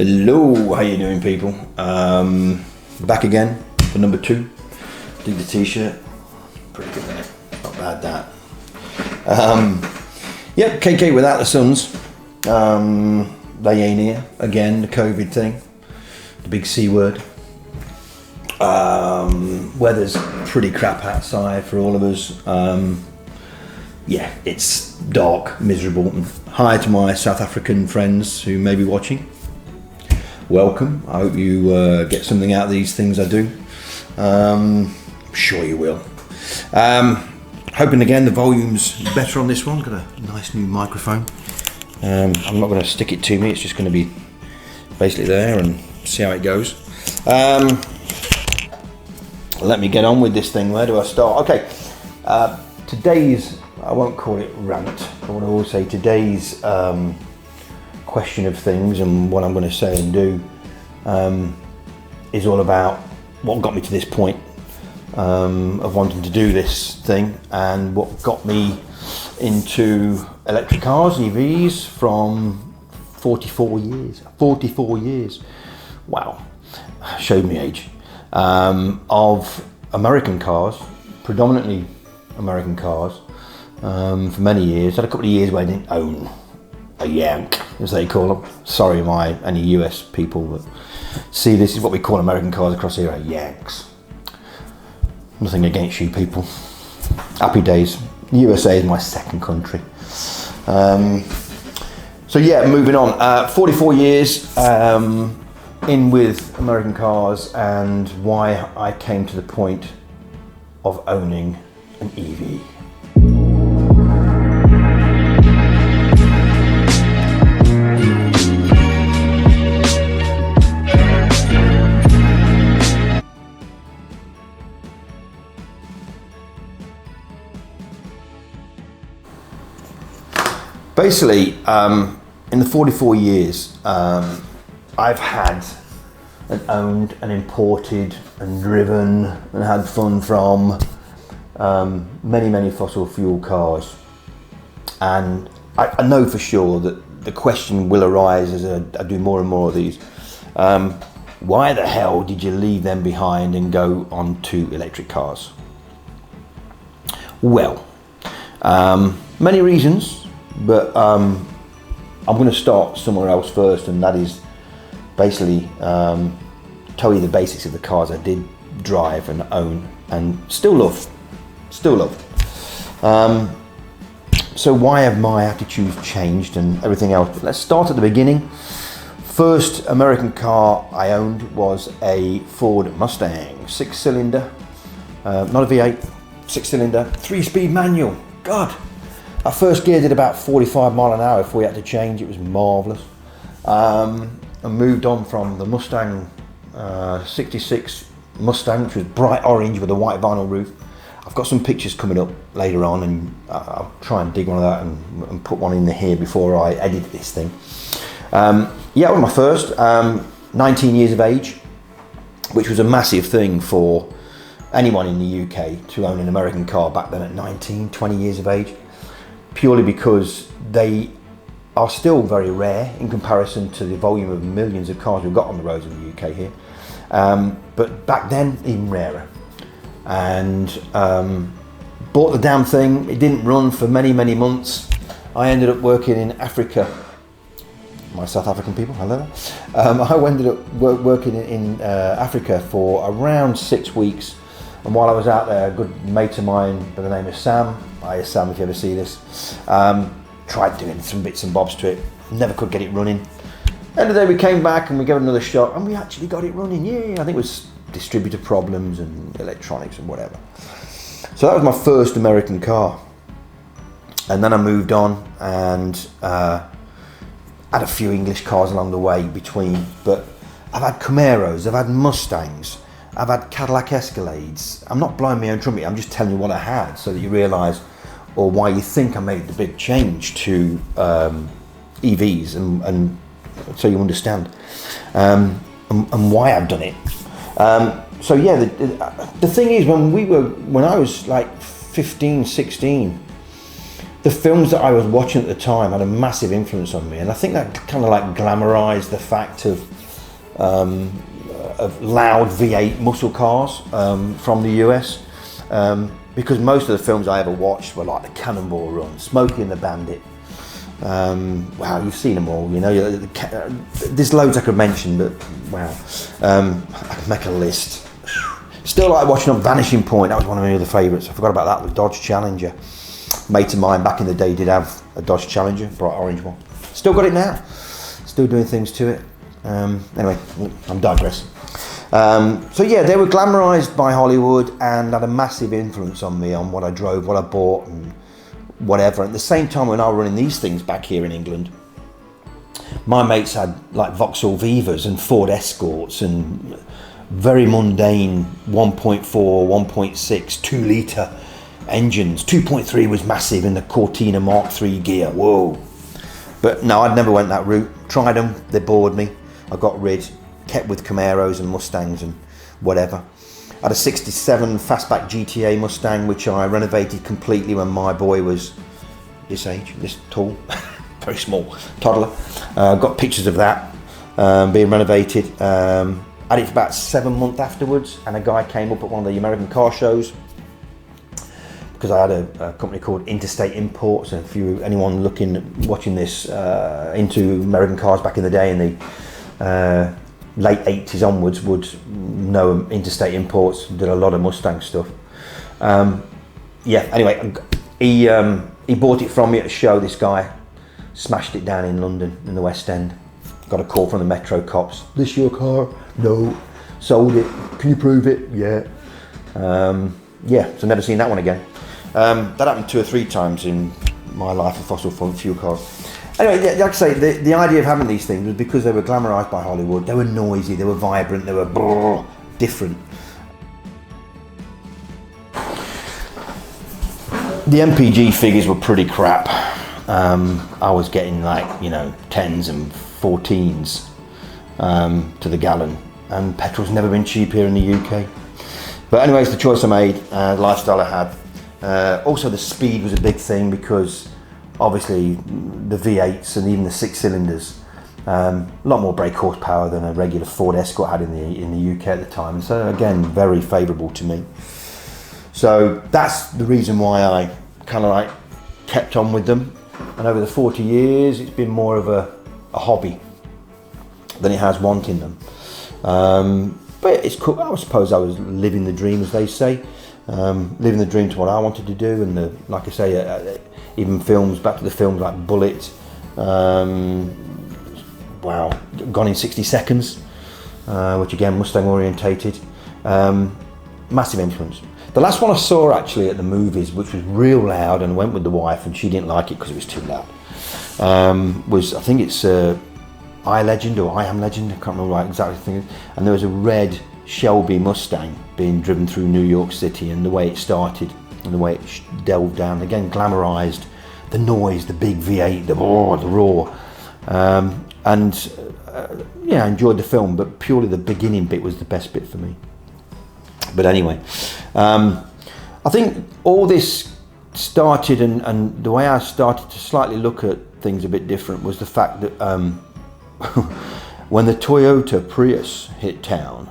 Hello, how you doing, people? Back again for number 2. Dig the t-shirt. Pretty good, isn't it? Not bad, that. Yep, KK without the Suns. They ain't here. Again, the COVID thing. The big C word. Weather's pretty crap outside for all of us. Yeah, it's dark, miserable. Hi to my South African friends who may be watching. Welcome. I hope you get something out of these things I do. I'm sure you will. Hoping again the volume's better on this one. Got a nice new microphone. I'm not going to stick it to me. It's just going to be basically there and see how it goes. Let me get on with this thing. Where do I start? Okay. Today's, I won't call it rant, but I will say today's question of things and what I'm going to say and do is all about what got me to this point of wanting to do this thing and what got me into electric cars, EVs, from 44 years. Wow, showed me age. Of American cars, predominantly American cars, for many years. Had a couple of years where I didn't own a Yank, as they call them. Sorry, any US people that see this is what we call American cars across here, are Yanks. Nothing against you people. Happy days. USA is my second country. So yeah, moving on. 44 years in with American cars and why I came to the point of owning an EV. Basically, in the 44 years, I've had and owned and imported and driven and had fun from many fossil fuel cars. And I know for sure that the question will arise as I do more and more of these. Why the hell did you leave them behind and go on to electric cars? Well, many reasons. But I'm going to start somewhere else first, and that is basically tell you the basics of the cars I did drive and own and still love. So why have my attitudes changed and everything else? But let's start at the beginning. First American car I owned was a Ford Mustang, 6-cylinder, not a V8, 6-cylinder, 3-speed manual. God. I first geared at about 45 mile an hour. If we had to change, it was marvellous. I moved on from the Mustang, 66 Mustang, which was bright orange with a white vinyl roof. I've got some pictures coming up later on, and I'll try and dig one of that and put one in here before I edit this thing. Yeah, it was my first, 19 years of age, which was a massive thing for anyone in the UK to own an American car back then at 19, 20 years of age. Purely because they are still very rare in comparison to the volume of millions of cars we've got on the roads in the UK here. But back then, even rarer. And bought the damn thing. It didn't run for many months. I ended up working in Africa. My South African people, hello. I ended up working in Africa for around 6 weeks. And while I was out there, a good mate of mine by the name of Sam, hi Sam if you ever see this, tried doing some bits and bobs to it, never could get it running. End of the day we came back and we gave it another shot and we actually got it running, yeah. I think it was distributor problems and electronics and whatever. So that was my first American car. And then I moved on and had a few English cars along the way between, but I've had Camaros, I've had Mustangs, I've had Cadillac Escalades. I'm not blowing my own trumpet, I'm just telling you what I had so that you realise or why you think I made the big change to EVs and so you understand and why I've done it. So yeah, the thing is when I was like 15, 16, the films that I was watching at the time had a massive influence on me, and I think that kind of like glamorized the fact of loud V8 muscle cars from the US, because most of the films I ever watched were like the Cannonball Run, Smokey and the Bandit. Wow, you've seen them all, you know. There's loads I could mention, but wow, I could make a list. Still like watching on Vanishing Point. That was one of my other favourites. I forgot about that. With Dodge Challenger. Mate of mine back in the day did have a Dodge Challenger, bright orange one. Still got it now. Still doing things to it. Anyway, I'm digressing. So yeah, they were glamorised by Hollywood and had a massive influence on me, on what I drove, what I bought, and whatever. At the same time, when I was running these things back here in England, my mates had like Vauxhall Vivas and Ford Escorts and very mundane 1.4, 1.6, 2 litre engines. 2.3 was massive in the Cortina Mark III gear. Whoa. But no, I'd never went that route. Tried them, they bored me. I got rid, kept with Camaros and Mustangs and whatever. I had a 67 fastback GTA Mustang, which I renovated completely when my boy was this age, this tall, very small, toddler. Got pictures of that being renovated. Had it for about 7 months afterwards, and a guy came up at one of the American car shows, because I had a company called Interstate Imports, and if anyone watching this into American cars back in the day, in the late 80s onwards, would know Interstate Imports. Did a lot of Mustang stuff. Yeah, anyway, he bought it from me at a show. This guy smashed it down in London, in the West End. Got a call from the Metro cops. This your car? No. Sold it. Can you prove it? Yeah. Yeah, so never seen that one again. That happened 2 or 3 times in my life of fossil fuel cars. Anyway, yeah, like I say, the idea of having these things was because they were glamorised by Hollywood. They were noisy, they were vibrant, they were different. The MPG figures were pretty crap. I was getting like, you know, 10s and 14s to the gallon, and petrol's never been cheap here in the UK. But anyways, the choice I made, the lifestyle I had. Also the speed was a big thing, because obviously the V8s and even the 6 cylinders, a lot more brake horsepower than a regular Ford Escort had in the UK at the time. So again, very favourable to me. So that's the reason why I kind of like kept on with them. And over the 40 years, it's been more of a hobby than it has wanting them. But it's cool. I suppose I was living the dream, as they say. Living the dream to what I wanted to do, and like I say, even films, back to the films like Bullet, wow, Gone in 60 Seconds, which again, Mustang orientated, massive influence. The last one I saw actually at the movies, which was real loud, and went with the wife, and she didn't like it because it was too loud, was, I think it's I Legend or I Am Legend, I can't remember what exactly the thing is, and there was a red Shelby Mustang being driven through New York City, and the way it started and the way it delved down, again glamorized the noise, the big V8, the roar, yeah, I enjoyed the film, but purely the beginning bit was the best bit for me. But anyway, I think all this started, and the way I started to slightly look at things a bit different was the fact that when the Toyota Prius hit town,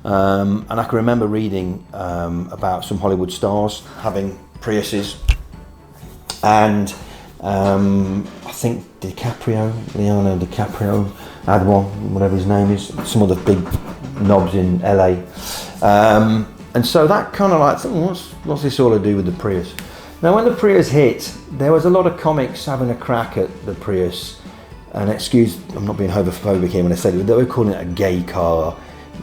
and I can remember reading about some Hollywood stars having Priuses, and I think Leonardo DiCaprio had one, whatever his name is, some of the big knobs in LA. And so that kind of like, what's this all to do with the Prius? Now when the Prius hit, there was a lot of comics having a crack at the Prius, and excuse, I'm not being homophobic here when I say it, they were calling it a gay car.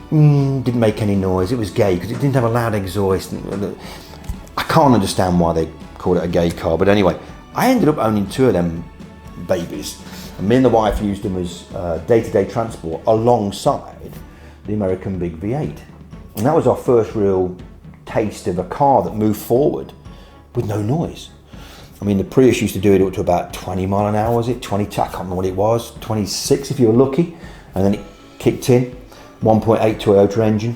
Didn't make any noise, it was gay because it didn't have a loud exhaust. I can't understand why they call it a gay car, but anyway, I ended up owning 2 of them babies, and me and the wife used them as day-to-day transport alongside the American big V8. And that was our first real taste of a car that moved forward with no noise. I mean, the Prius used to do it up to about 20 mile an hour, was it? 22, I can't remember what it was, 26 if you were lucky. And then it kicked in, 1.8 Toyota engine.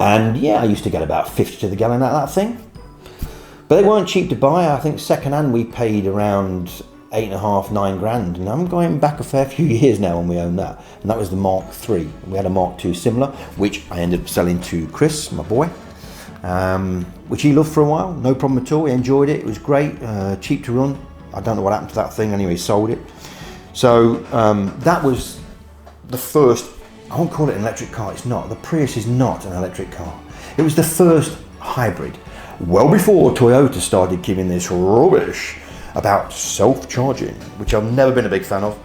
And yeah, I used to get about 50 to the gallon out of that thing. But they weren't cheap to buy. I think second hand we paid around 8.5, 9 grand, and I'm going back a fair few years now when we owned that. And that was the Mark III. We had a Mark II similar, which I ended up selling to Chris, my boy, which he loved for a while. No problem at all. He enjoyed it. It was great, cheap to run. I don't know what happened to that thing. Anyway, he sold it. So that was the first. I won't call it an electric car. It's not. The Prius is not an electric car. It was the first hybrid. Well before Toyota started giving this rubbish about self-charging, which I've never been a big fan of.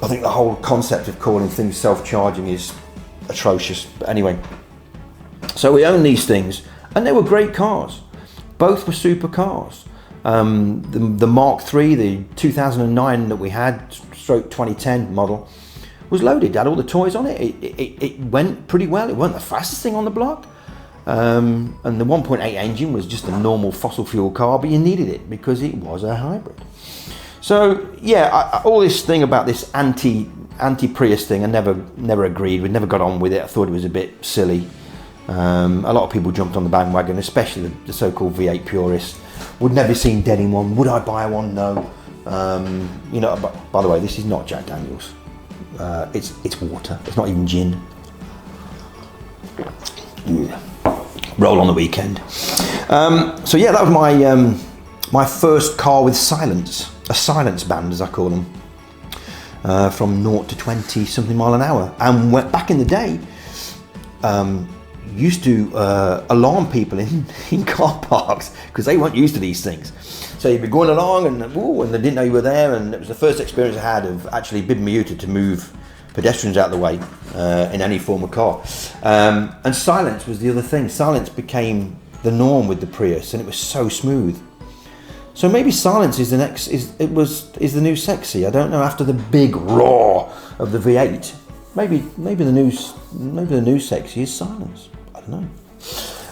I think the whole concept of calling things self-charging is atrocious. But anyway, so we owned these things, and they were great cars. Both were super cars. The Mark III, the 2009 that we had, stroke 2010 model, was loaded. It had all the toys on it. It went pretty well. It wasn't the fastest thing on the block. And the 1.8 engine was just a normal fossil fuel car, but you needed it because it was a hybrid. So yeah, all this thing about this anti-Prius thing, I never agreed. We never got on with it. I thought it was a bit silly. A lot of people jumped on the bandwagon, especially the so-called V8 purists. Would never seen dead in one. Would I buy one? No. You know, by the way, this is not Jack Daniels. It's water. It's not even gin. Yeah. Roll on the weekend. So yeah, that was my my first car with silence, a silence band as I call them, from 0 to 20 something mile an hour. And back in the day, used to alarm people in car parks because they weren't used to these things. So you'd be going along and they didn't know you were there, and it was the first experience I had of actually being muted to move pedestrians out of the way in any form of car. And silence was the other thing. Silence became the norm with the Prius, and it was so smooth. So maybe silence is the new sexy. I don't know. After the big roar of the V8, maybe the new sexy is silence. I don't know.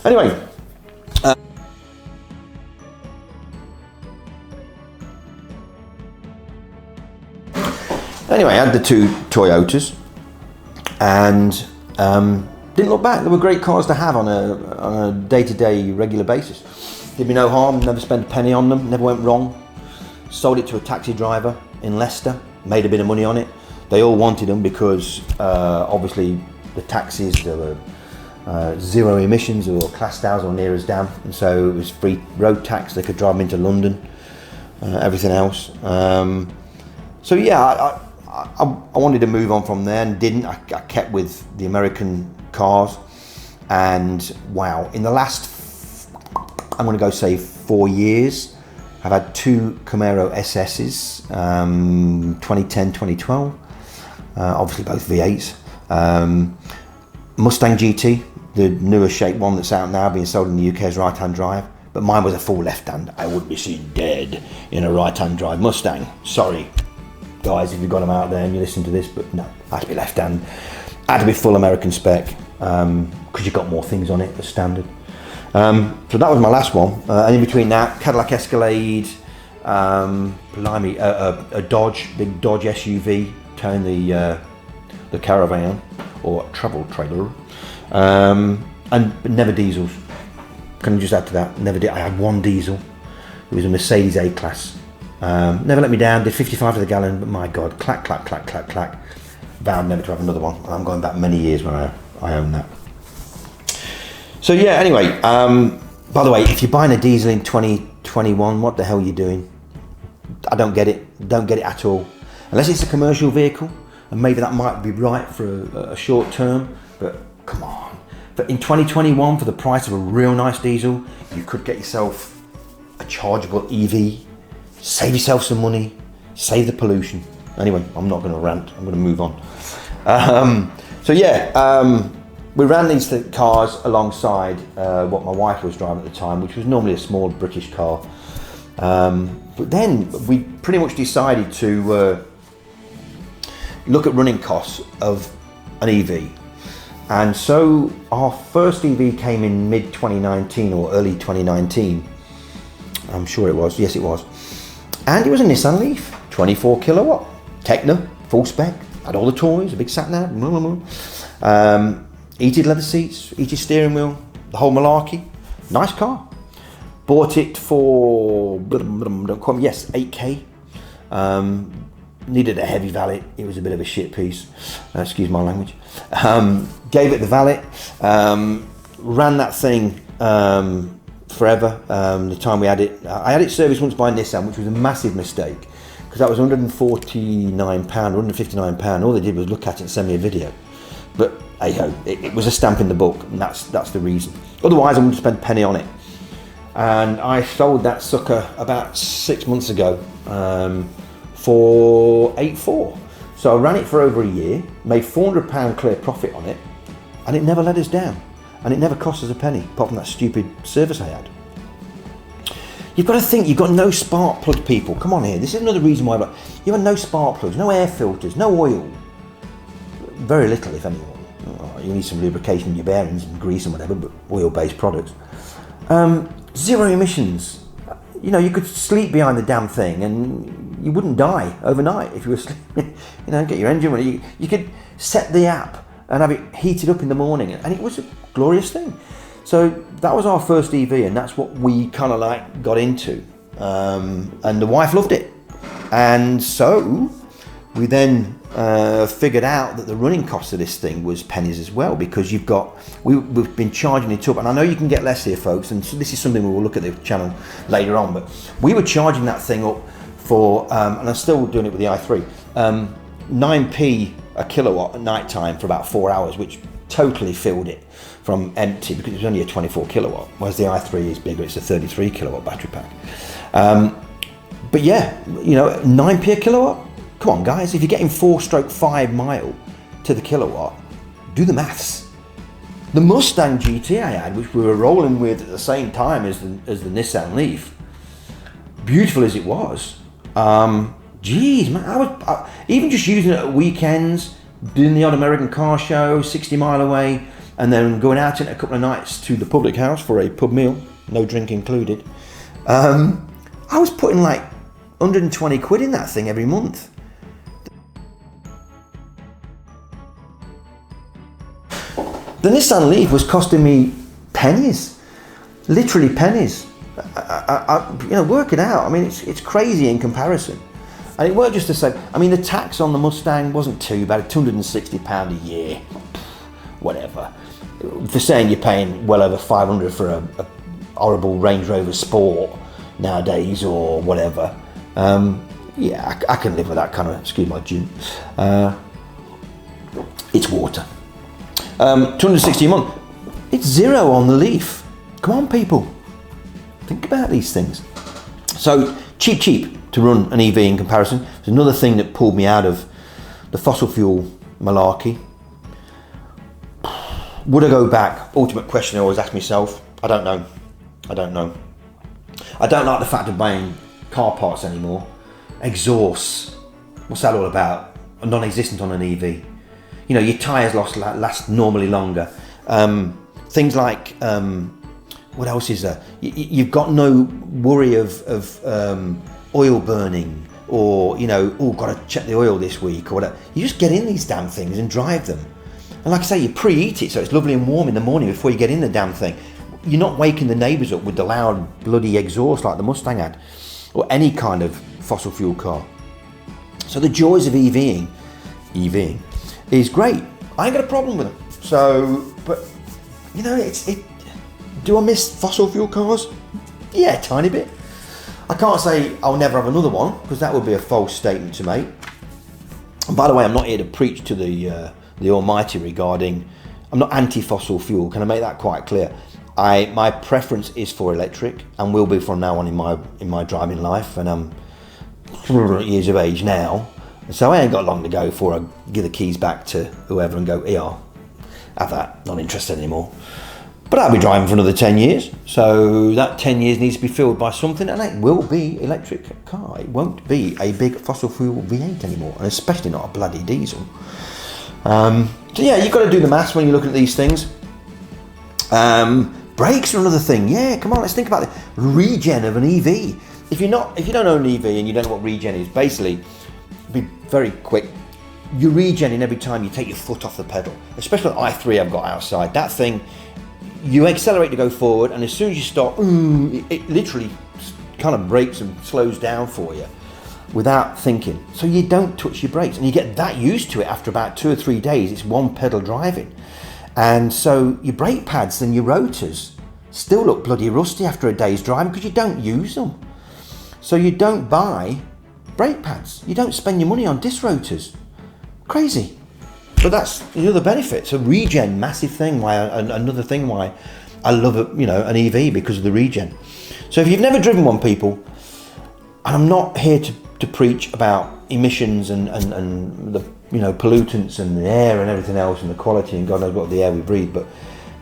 Anyway. Anyway, I had the two Toyotas, and didn't look back. They were great cars to have on a day-to-day, regular basis. Did me no harm. Never spent a penny on them. Never went wrong. Sold it to a taxi driver in Leicester. Made a bit of money on it. They all wanted them because obviously the taxis, there were zero emissions or classed as or near as damn, and so it was free road tax. They could drive them into London. Everything else. So yeah. I wanted to move on from there and didn't. I kept with the American cars, and wow, in the last, I'm going to go say 4 years, I've had two Camaro SS's, 2010, 2012, obviously both V8s. Mustang GT, the newer shape one that's out now, being sold in the UK as right-hand drive, but mine was a full left-hand. I wouldn't be seen dead in a right-hand drive Mustang. Sorry. Guys, if you've got them out there and you listen to this, but no, I had to be left hand. I had to be full American spec because you've got more things on it as standard. So that was my last one. And in between that, Cadillac Escalade, blimey, a Dodge, big Dodge SUV, towing the caravan or travel trailer, and never diesels. Can you just add to that? Never did. I had one diesel. It was a Mercedes A-Class. Never let me down, did 55 to the gallon, but my God, clack, clack, clack, clack, clack. Vowed never to have another one. I'm going back many years when I own that. So yeah, anyway, by the way, if you're buying a diesel in 2021, what the hell are you doing? I don't get it. Don't get it at all. Unless it's a commercial vehicle, and maybe that might be right for a short term, but come on. But in 2021, for the price of a real nice diesel, you could get yourself a chargeable EV. Save yourself some money, save the pollution. Anyway, I'm not going to rant, I'm going to move on. So yeah, we ran these cars alongside what my wife was driving at the time, which was normally a small British car. But then we pretty much decided to look at running costs of an EV. And so our first EV came in mid-2019 or early 2019. I'm sure it was, yes it was. And it was a Nissan Leaf, 24 kilowatt, Techno, full spec, had all the toys, a big sat nav, heated leather seats, heated steering wheel, the whole malarkey. Nice car. Bought it for, don't quote me, yes, 8K. Needed a heavy valet. It was a bit of a shit piece. Excuse my language. Gave it the valet. Ran that thing forever. The time we had it, I had it serviced once by Nissan, which was a massive mistake because that was £149, £159. All they did was look at it and send me a video. But hey ho, it was a stamp in the book, and that's the reason. Otherwise, I wouldn't spend a penny on it. And I sold that sucker about 6 months ago for 8.4. So I ran it for over a year, made £400 clear profit on it, and it never let us down. And it never cost us a penny, apart from that stupid service I had. You've got to think, you've got no spark plug, people. Come on here, this is another reason why you have no spark plugs, no air filters, no oil. Very little, if anyone. You need some lubrication in your bearings and grease and whatever, but oil-based products. Zero emissions. You know, you could sleep behind the damn thing and you wouldn't die overnight if you were sleeping. You know, get your engine running. You could set the app and have it heated up in the morning, and it was a glorious thing. So that was our first EV, and that's what we kind of like got into. And the wife loved it. And so we then figured out that the running cost of this thing was pennies as well, because we've been charging it up, and I know you can get less here, folks, and so this is something we will look at the channel later on, but we were charging that thing up for, and I'm still doing it with the i3, 9p a kilowatt at night time for about 4 hours, which totally filled it from empty, because it was only a 24 kilowatt, whereas the i3 is bigger, it's a 33 kilowatt battery pack. But yeah, you know, 9p a kilowatt. Come on, guys, if you're getting 4/5 mile to the kilowatt, do the maths. The Mustang GT I had, which we were rolling with at the same time as the Nissan Leaf, beautiful as it was, geez, man, I even just using it at weekends, doing the odd American car show, 60 mile away, and then going out in a couple of nights to the public house for a pub meal, no drink included. I was putting like 120 quid in that thing every month. The Nissan Leaf was costing me pennies, literally pennies. You know, work it out. I mean, it's crazy in comparison. And it weren't just the same. I mean, the tax on the Mustang wasn't too bad, £260 a year, whatever. For saying you're paying well over 500 for a horrible Range Rover Sport nowadays or whatever. Yeah, I can live with that kind of, excuse my June. It's water. 260 a month. It's zero on the Leaf. Come on, people. Think about these things. So cheap to run an EV in comparison. It's another thing that pulled me out of the fossil fuel malarkey. Would I go back? Ultimate question I always ask myself. I don't know. I don't like the fact of buying car parts anymore. Exhausts. What's that all about? Non-existent on an EV. You know, your tyres last normally longer. Things like, what else is there? You've got no worry of oil burning, or, you know, oh, got to check the oil this week or whatever. You just get in these damn things and drive them. And like I say, you preheat it so it's lovely and warm in the morning before you get in the damn thing. You're not waking the neighbours up with the loud bloody exhaust like the Mustang had, or any kind of fossil fuel car. So the joys of EVing is great. I ain't got a problem with them. So, but you know, do I miss fossil fuel cars? Yeah, a tiny bit. I can't say I'll never have another one, because that would be a false statement to make. And by the way, I'm not here to preach to the Almighty regarding. I'm not anti-fossil fuel. Can I make that quite clear? My preference is for electric, and will be from now on in my driving life. And I'm years of age now, so I ain't got long to go before I give the keys back to whoever and go, here, have that. Not interested anymore. But I'll be driving for another 10 years, so that 10 years needs to be filled by something, and it will be electric car. It won't be a big fossil fuel V8 anymore, and especially not a bloody diesel. So yeah, you've got to do the maths when you're looking at these things. Brakes are another thing. Yeah, come on, let's think about the regen of an EV. If you don't own an EV and you don't know what regen is, basically, be very quick. You're regenning every time you take your foot off the pedal, especially the i3 I've got outside. That thing, you accelerate to go forward, and as soon as you stop, it literally kind of brakes and slows down for you without thinking. So you don't touch your brakes, and you get that used to it after about 2 or 3 days. It's one pedal driving. And so your brake pads and your rotors still look bloody rusty after a day's driving because you don't use them. So you don't buy brake pads. You don't spend your money on disc rotors. Crazy. But that's the other benefit. So regen, massive thing. Another thing why I love an EV, because of the regen. So if you've never driven one, people, and I'm not here to preach about emissions and the pollutants and the air and everything else and the quality and God knows what the air we breathe, but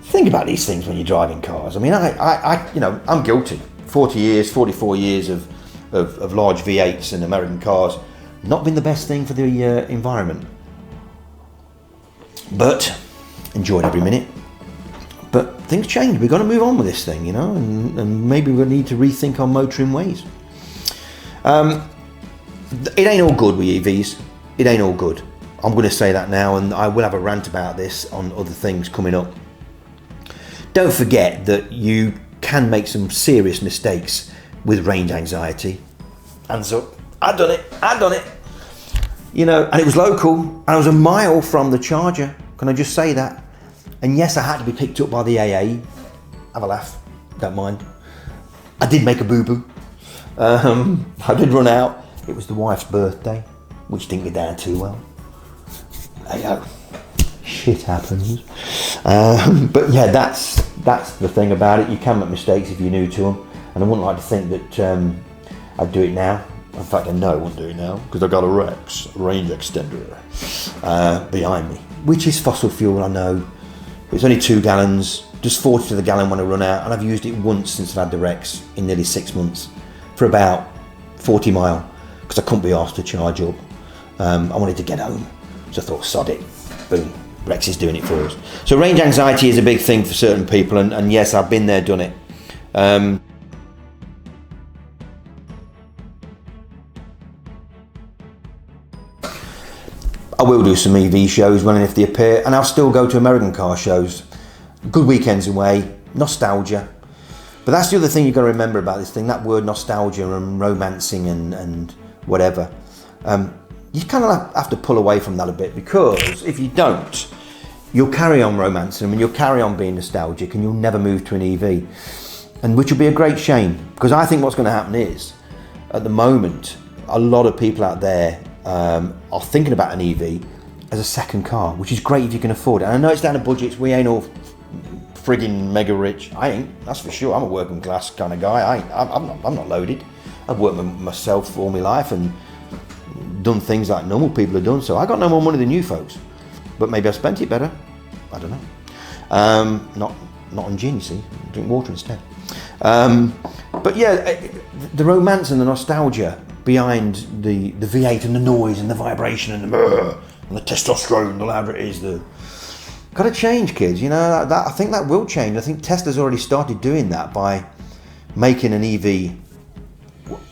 think about these things when you're driving cars. I mean, I'm guilty. 44 years of large V8s and American cars, not been the best thing for the environment. But enjoyed every minute. But things change. We've got to move on with this thing, and maybe we'll need to rethink our motoring ways. It ain't all good with EVs. It ain't all good. I'm going to say that now, and I will have a rant about this on other things coming up. Don't forget that you can make some serious mistakes with range anxiety. Hands up. I've done it. And it was local, and I was a mile from the charger. Can I just say that? And yes, I had to be picked up by the AA. Have a laugh, don't mind. I did make a boo-boo. I did run out. It was the wife's birthday, which didn't go down too well. Shit happens. But yeah, that's the thing about it. You can make mistakes if you're new to them, and I wouldn't like to think that I'd do it now. In fact, I know I won't do it now because I've got a Rex range extender behind me, which is fossil fuel, I know. It's only 2 gallons, just 40 to the gallon when I run out, and I've used it once since I've had the Rex in nearly 6 months for about 40 mile because I couldn't be asked to charge up. I wanted to get home, so I thought, sod it, boom, Rex is doing it for us. So range anxiety is a big thing for certain people, and yes, I've been there, done it. I will do some EV shows when and if they appear, and I'll still go to American car shows. Good weekends away, nostalgia. But that's the other thing you've got to remember about this thing, that word nostalgia and romancing and whatever. You kind of have to pull away from that a bit, because if you don't, you'll carry on romancing and you'll carry on being nostalgic and you'll never move to an EV. And which will be a great shame, because I think what's going to happen is, at the moment, a lot of people out there are thinking about an EV as a second car, which is great if you can afford it. And I know it's down to budgets. We ain't all frigging mega rich. I ain't, that's for sure. I'm a working class kind of guy. I'm not loaded. I've worked myself all my life and done things like normal people have done. So I got no more money than you folks, but maybe I spent it better. I don't know. Not on gin, you see. Drink water instead. But yeah, the romance and the nostalgia behind the V8 and the noise and the vibration and the testosterone, the louder it is, got to change, kids. That I think that will change. I think Tesla's already started doing that by making an EV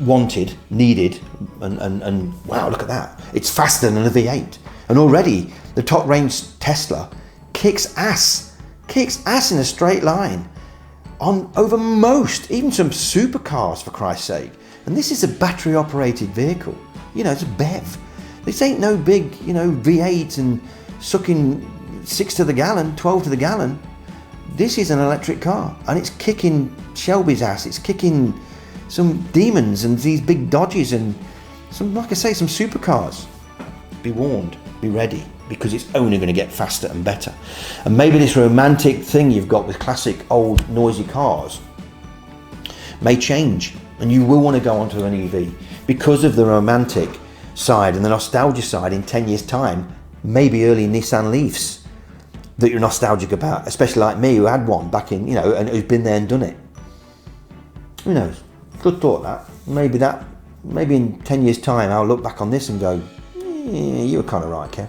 wanted, needed, and wow, look at that. It's faster than a V8. And already the top range Tesla kicks ass in a straight line over most, even some supercars, for Christ's sake. And this is a battery operated vehicle. It's a BEV. This ain't no big, V8 and sucking 6 to the gallon, 12 to the gallon. This is an electric car, and it's kicking Shelby's ass. It's kicking some demons and these big Dodges and some, like I say, some supercars. Be warned, be ready, because it's only going to get faster and better. And maybe this romantic thing you've got with classic old noisy cars may change, and you will want to go onto an EV because of the romantic side and the nostalgia side. In 10 years time, maybe early Nissan Leafs that you're nostalgic about, especially like me, who had one back in, and who's been there and done it. Who knows? Good thought that. Maybe in 10 years time I'll look back on this and go, you were kind of right, Kev.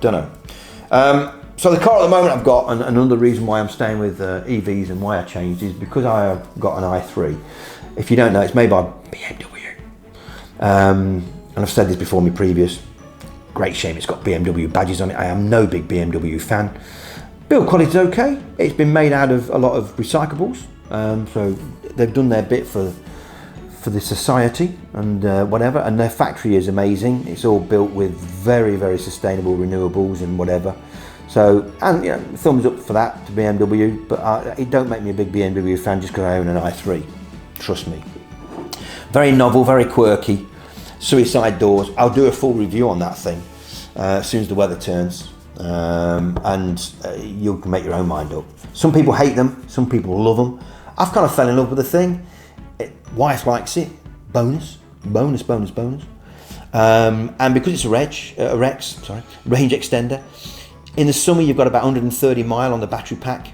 Don't know. So the car at the moment I've got, and another reason why I'm staying with EVs and why I changed, is because I have got an i3. If you don't know, it's made by BMW. And I've said this before in my previous. Great shame it's got BMW badges on it. I am no big BMW fan, Build quality's okay. It's been made out of a lot of recyclables, so they've done their bit for the society and whatever. And their factory is amazing. It's all built with very, very sustainable renewables and whatever. So, and you know, thumbs up for that to BMW. But it don't make me a big BMW fan just because I own an i3. Trust me. Very novel, very quirky. Suicide doors. I'll do a full review on that thing as soon as the weather turns. You can make your own mind up. Some people hate them, some people love them. I've kind of fell in love with the thing. Wife likes it. Bonus. And because it's a range extender, in the summer you've got about 130 mile on the battery pack,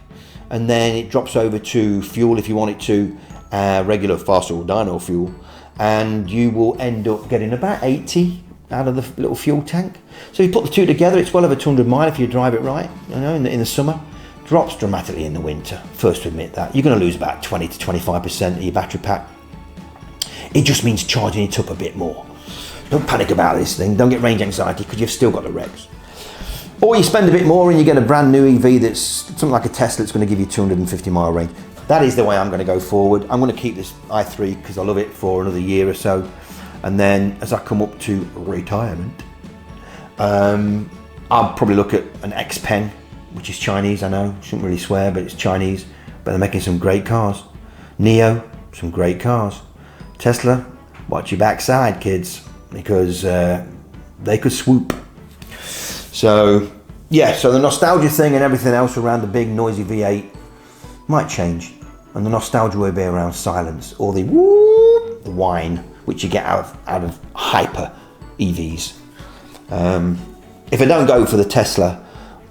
and then it drops over to fuel if you want it to, regular fossil Dinofuel, and you will end up getting about 80 out of the little fuel tank. So you put the two together, it's well over 200 mile if you drive it right, you know, in the summer. Drops dramatically in the winter, first to admit that. You're going to lose about 20 to 25% of your battery pack. It just means charging it up a bit more. Don't panic about this thing, don't get range anxiety because you've still got the regs. Or you spend a bit more and you get a brand new EV that's something like a Tesla that's going to give you 250 mile range. That is the way I'm going to go forward. I'm going to keep this i3 because I love it for another year or so. And then as I come up to retirement, I'll probably look at an X-Pen, which is Chinese, I know, shouldn't really swear, but it's Chinese, but they're making some great cars. Neo, some great cars. Tesla, watch your backside, kids, because they could swoop. So, yeah, so the nostalgia thing and everything else around the big noisy V8 might change. And the nostalgia will be around silence or the whoop, the whine, which you get out of hyper EVs. If I don't go for the Tesla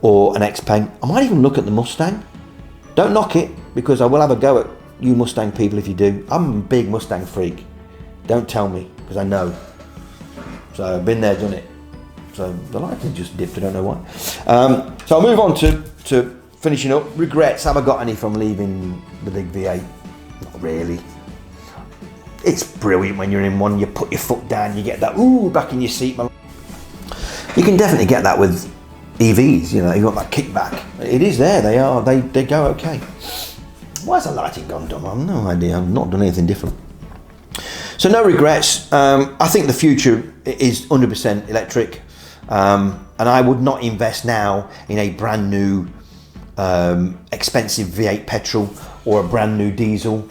or an X-Pen, I might even look at the Mustang. Don't knock it, because I will have a go at you Mustang people if you do. I'm a big Mustang freak. Don't tell me, because I know. So I've been there, done it. So the lighting just dipped, I don't know why. So I'll move on to finishing up. Regrets, have I got any from leaving the big V8? Not really. It's brilliant when you're in one, you put your foot down, you get that ooh back in your seat. You can definitely get that with EVs, you know, you want that kickback. It is there, they go okay. Why has the lighting gone dumb? I have no idea, I've not done anything different. So no regrets. I think the future is 100% electric, and I would not invest now in a brand new expensive V8 petrol or a brand new diesel,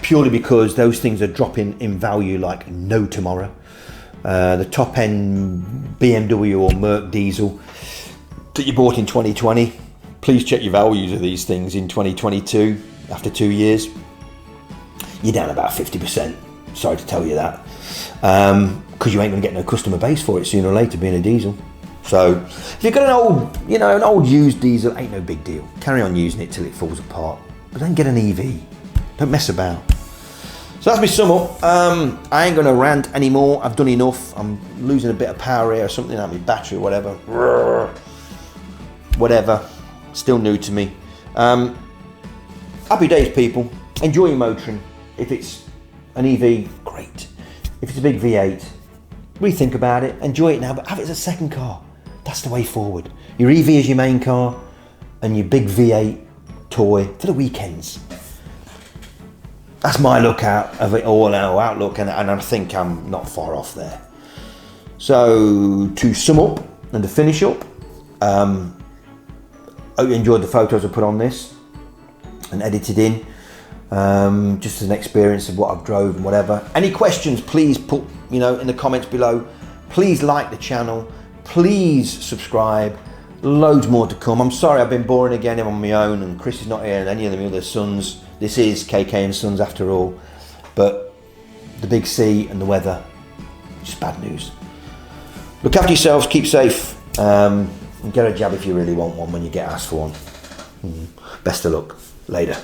purely because those things are dropping in value like no tomorrow. The top end BMW or Merc diesel that you bought in 2020, please check your values of these things in 2022 after 2 years. You're down about 50%. Sorry to tell you that, because you ain't gonna get no customer base for it sooner or later, being a diesel. So if you've got an old used diesel, ain't no big deal. Carry on using it till it falls apart, but don't get an EV. Don't mess about. So that's my sum up. I ain't gonna rant anymore. I've done enough. I'm losing a bit of power here or something out of my battery or whatever. Whatever. Still new to me. Happy days, people. Enjoy your motoring. If it's an EV, great. If it's a big V8, rethink about it. Enjoy it now, but have it as a second car. That's the way forward. Your EV is your main car, and your big V8 toy for the weekends. That's my look out of it all, our outlook, and I think I'm not far off there. So to sum up and to finish up, I hope you enjoyed the photos I put on this and edited in, just as an experience of what I've drove and whatever. Any questions, please put in the comments below. Please like the channel, please subscribe. Loads more to come. I'm sorry I've been boring again on my own, and Chris is not here, and any of the other sons. This is KK and Sons after all, but the big C and the weather, just bad news. Look after yourselves, keep safe, and get a jab if you really want one when you get asked for one. Best of luck. Later.